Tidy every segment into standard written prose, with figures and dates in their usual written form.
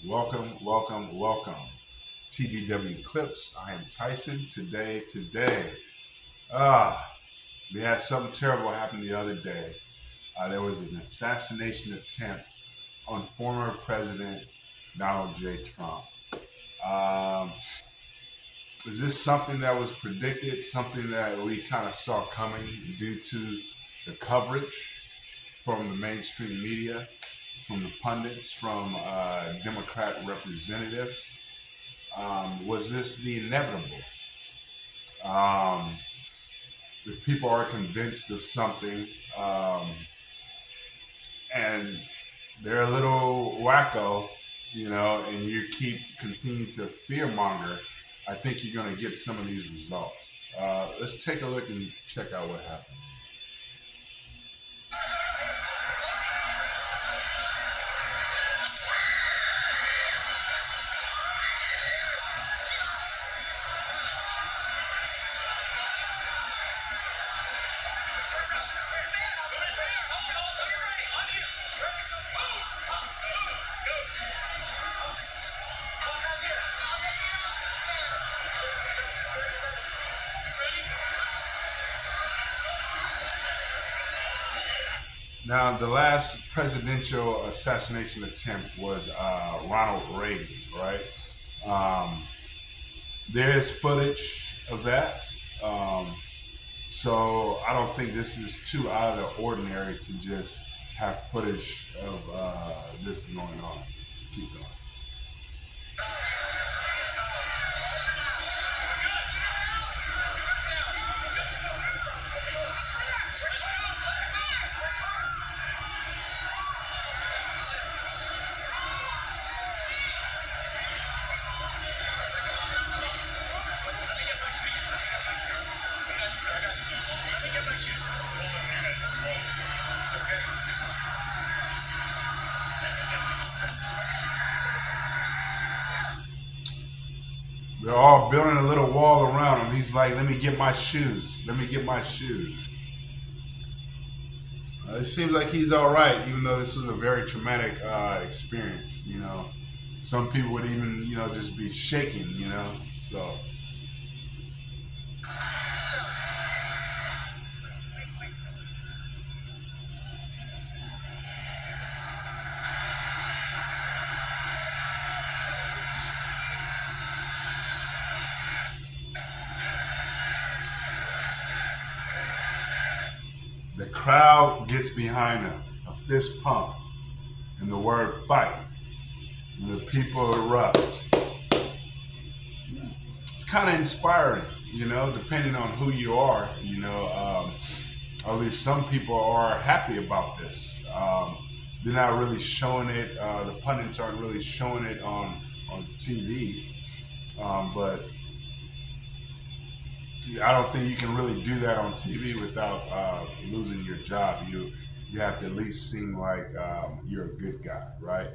Welcome, welcome, welcome. TBW Clips. I am Tyson. Today. Ah, we had something terrible happen the other day. There was an assassination attempt on former President Donald J. Trump. Um, is this something that was predicted? Something that we kind of saw coming due to the coverage from the mainstream media, from the pundits, from Democrat representatives? Was this the inevitable? Um, if people are convinced of something um, and they're a little wacko, and you keep continuing to fearmonger, I think you're going to get some of these results. Let's take a look and check out what happened. Now, the last presidential assassination attempt was Ronald Reagan, right? Um, there is footage of that. Um, So I don't think this is too out of the ordinary to just have footage of this going on. Just keep going. They're all building a little wall around him. He's like, let me get my shoes. Let me get my shoes. It seems like he's all right, even though this was a very traumatic experience. Some people would even, just be shaking. So the crowd gets behind him, a fist pump, and the word fight, and the people erupt. It's kind of inspiring, depending on who you are. I believe some people are happy about this. They're not really showing it. The pundits aren't really showing it on TV. But I don't think you can really do that on TV without losing your job. You have to at least seem like you're a good guy, right?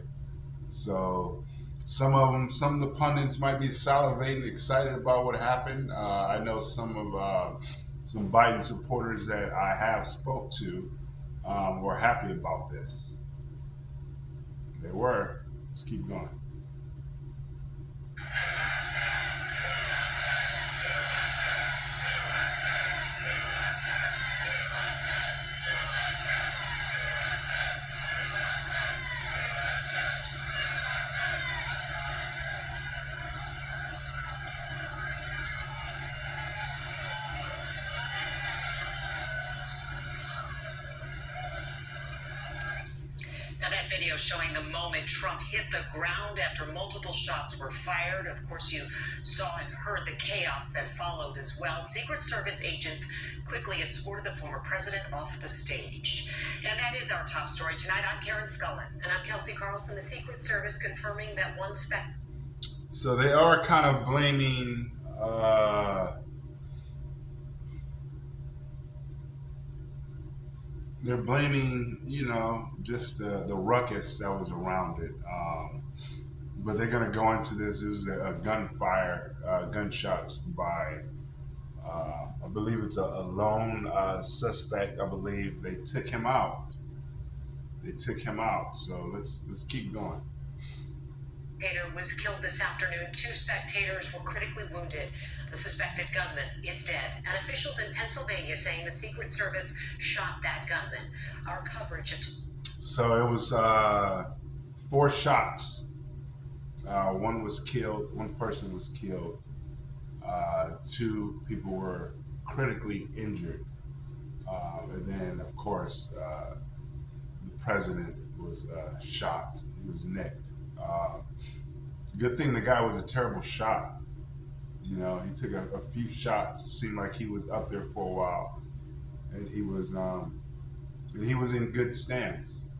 So some of the pundits might be salivating, excited about what happened. I know some Biden supporters that I have spoke to were happy about this. They were. Let's keep going. Now that video showing the moment Trump hit the ground after multiple shots were fired. Of course, you saw and heard the chaos that followed as well. Secret Service agents quickly escorted the former president off the stage. And that is our top story tonight. I'm Karen Scullin. And I'm Kelsey Carlson. The Secret Service confirming that one So they are kind of blaming they're blaming, just the ruckus that was around it. But they're going to go into this. It was a gunfire, gunshots by, I believe it's a lone suspect. I believe they took him out. they took him out. So let's keep going. Spectator was killed this afternoon. 2 spectators were critically wounded. The suspected gunman is dead. And officials in Pennsylvania saying the Secret Service shot that gunman. Our coverage of... So it was 4 shots. One was killed. One person was killed. 2 people were critically injured. And then, of course, the president was shot. He was nicked. Good thing the guy was a terrible shot. You know, he took a few shots. It seemed like he was up there for a while, and he was in good stance.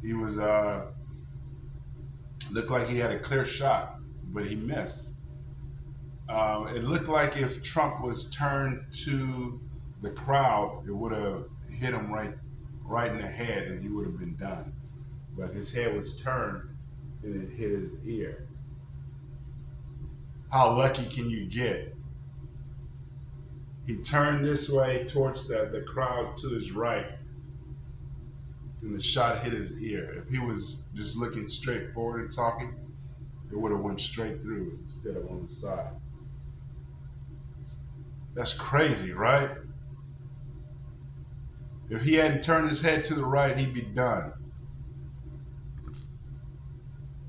He was looked like he had a clear shot, but he missed. It looked like if Trump was turned to the crowd, it would have hit him right in the head, and he would have been done. But his head was turned, and it hit his ear. How lucky can you get? He turned this way towards the crowd to his right, and the shot hit his ear. If he was just looking straight forward and talking, it would have went straight through instead of on the side. That's crazy, right? If he hadn't turned his head to the right, he'd be done.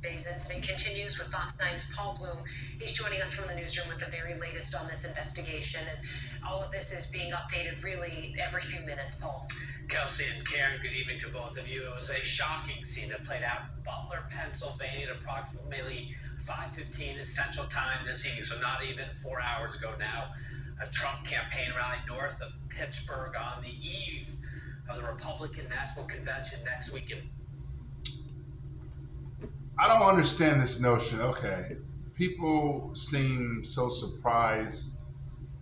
Today's incident continues with Fox 9's Paul Bloom. He's joining us from the newsroom with the very latest on this investigation. And all of this is being updated really every few minutes, Paul. Kelsey and Karen, good evening to both of you. It was a shocking scene that played out in Butler, Pennsylvania at approximately 5:15 Central Time this evening, so not even 4 hours ago now. A Trump campaign rally north of Pittsburgh on the eve of the Republican National Convention next weekend. I don't understand this notion. Okay, people seem so surprised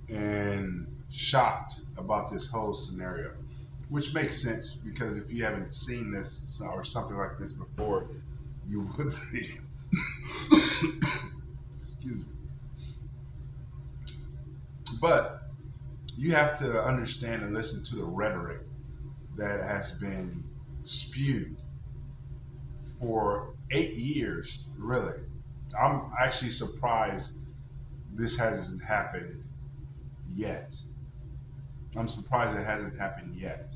and shocked about this whole scenario, which makes sense because if you haven't seen this or something like this before, you would be. Excuse me. But you have to understand and listen to the rhetoric that has been spewed for 8 years, really. I'm actually surprised this hasn't happened yet. I'm surprised it hasn't happened yet.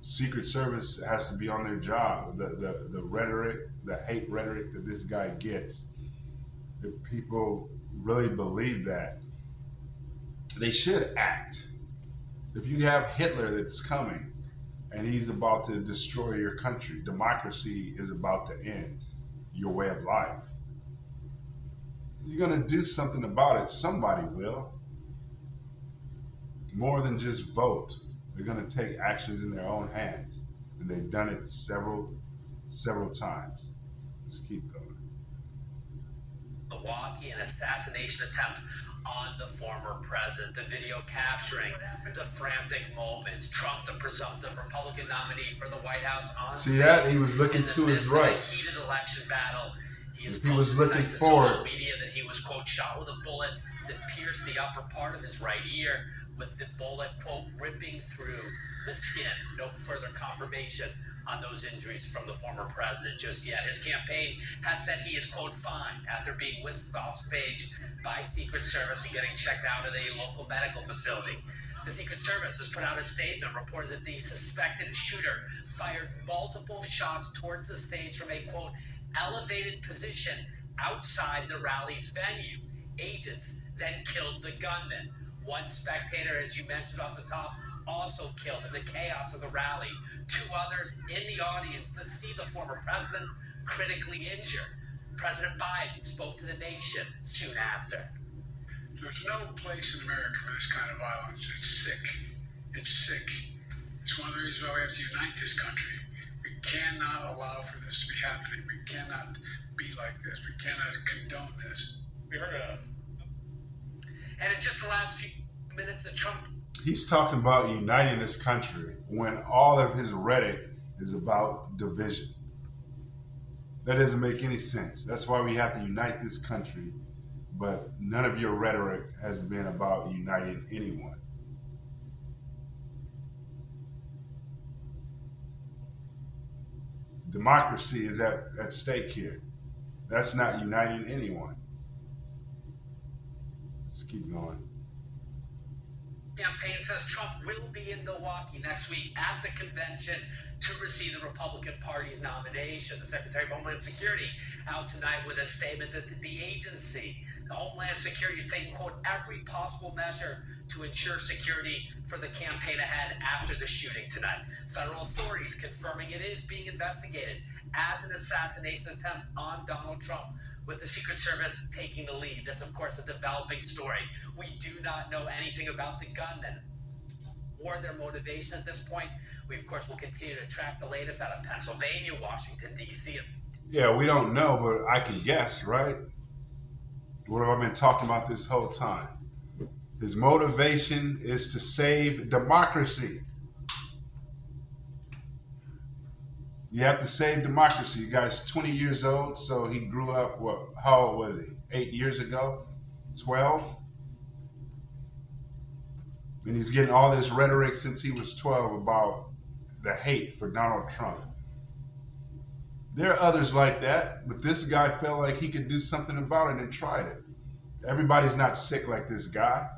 Secret Service has to be on their job. The rhetoric, the hate rhetoric that this guy gets, if people really believe that, they should act. If you have Hitler that's coming and he's about to destroy your country, democracy is about to end, your way of life, you're going to do something about it. Somebody will. More than just vote. They're going to take actions in their own hands. And they've done it several times. Just keep going. Milwaukee, an assassination attempt on the former president. The video capturing the frantic moments. Trump, the presumptive Republican nominee for the White House, on see that? He was looking to his right. Heated election battle. He was looking forward. Social media that he was, quote, shot with a bullet that pierced the upper part of his right ear, with the bullet, quote, ripping through the skin. No further confirmation on those injuries from the former president just yet. His campaign has said he is, quote, fine after being whisked off stage by Secret Service and getting checked out at a local medical facility. The Secret Service has put out a statement reporting that the suspected shooter fired multiple shots towards the stage from a, quote, elevated position outside the rally's venue. Agents then killed the gunman. One spectator, as you mentioned off the top, also killed in the chaos of the rally. 2 others in the audience to see the former president critically injured. President Biden spoke to the nation soon after. There's no place in America for this kind of violence. It's sick. It's sick. It's one of the reasons why we have to unite this country. We cannot allow for this to be happening. We cannot be like this. We cannot condone this. We heard and in just the last few minutes, the Trump... He's talking about uniting this country when all of his rhetoric is about division. That doesn't make any sense. That's why we have to unite this country, but none of your rhetoric has been about uniting anyone. democracy is at stake here. That's not uniting anyone. Let's keep going. Campaign says Trump will be in Milwaukee next week at the convention to receive the Republican Party's nomination. The Secretary of Homeland Security out tonight with a statement that the agency, the Homeland Security, is taking, quote, every possible measure to ensure security for the campaign ahead after the shooting tonight. Federal authorities confirming it is being investigated as an assassination attempt on Donald Trump, with the Secret Service taking the lead. This, of course, a developing story. We do not know anything about the gunmen or their motivation at this point. We, of course, will continue to track the latest out of Pennsylvania, Washington, D.C. Yeah, we don't know, but I can guess, right? What have I been talking about this whole time? His motivation is to save democracy. You have to save democracy. You guy's 20 years old, so he grew up, what, how old was he? 8 years ago? 12? And he's getting all this rhetoric since he was 12 about the hate for Donald Trump. There are others like that, but this guy felt like he could do something about it and tried it. Everybody's not sick like this guy.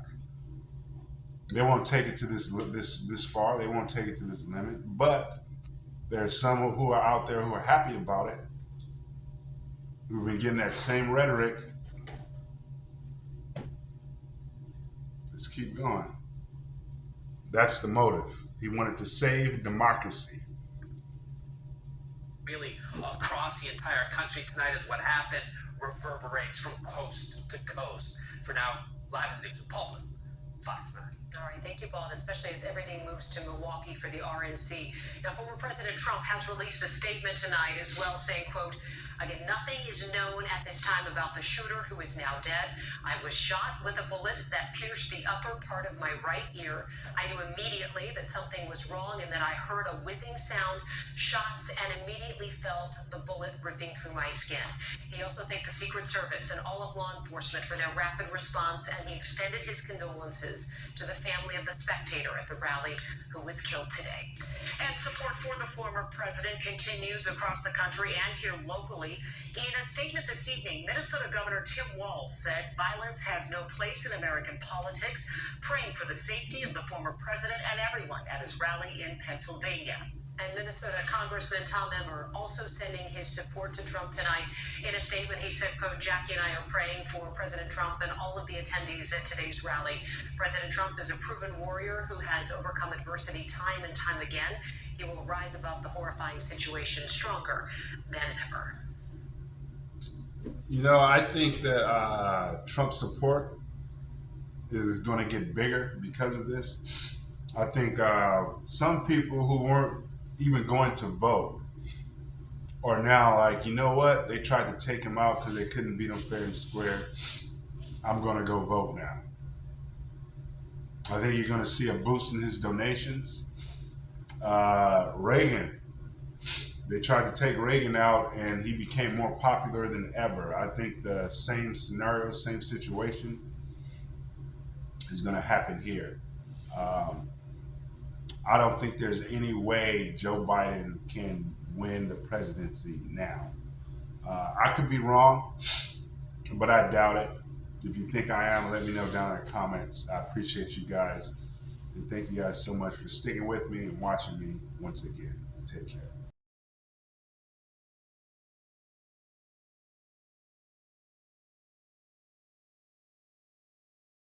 They won't take it to this far. They won't take it to this limit, but there are some who are out there who are happy about it, who've been getting that same rhetoric. Let's keep going. That's the motive. He wanted to save democracy. Really, across the entire country tonight is what happened. Reverberates from coast to coast. For now, live in News and Public, Fox 9. All right, thank you, Paul, especially as everything moves to Milwaukee for the RNC. Now, former President Trump has released a statement tonight as well, saying, quote, again, nothing is known at this time about the shooter, who is now dead. I was shot with a bullet that pierced the upper part of my right ear. I knew immediately that something was wrong and then I heard a whizzing sound, shots, and immediately felt the bullet ripping through my skin. He also thanked the Secret Service and all of law enforcement for their rapid response, and he extended his condolences to the family of the spectator at the rally who was killed today. And support for the former president continues across the country and here locally. In a statement this evening, Minnesota Governor Tim Walz said violence has no place in American politics, praying for the safety of the former president and everyone at his rally in Pennsylvania. And Minnesota Congressman Tom Emmer also sending his support to Trump tonight. In a statement, he said, quote, Jackie and I are praying for President Trump and all of the attendees at today's rally. President Trump is a proven warrior who has overcome adversity time and time again. He will rise above the horrifying situation stronger than ever. You know, I think that Trump's support is going to get bigger because of this. I think some people who weren't even going to vote are now like, you know what? They tried to take him out because they couldn't beat him fair and square. I'm going to go vote now. I think you're going to see a boost in his donations. Reagan, they tried to take Reagan out and he became more popular than ever. I think the same scenario, same situation is going to happen here. I don't think there's any way Joe Biden can win the presidency now. I could be wrong, but I doubt it. If you think I am, let me know down in the comments. I appreciate you guys. And thank you guys so much for sticking with me and watching me once again. Take care.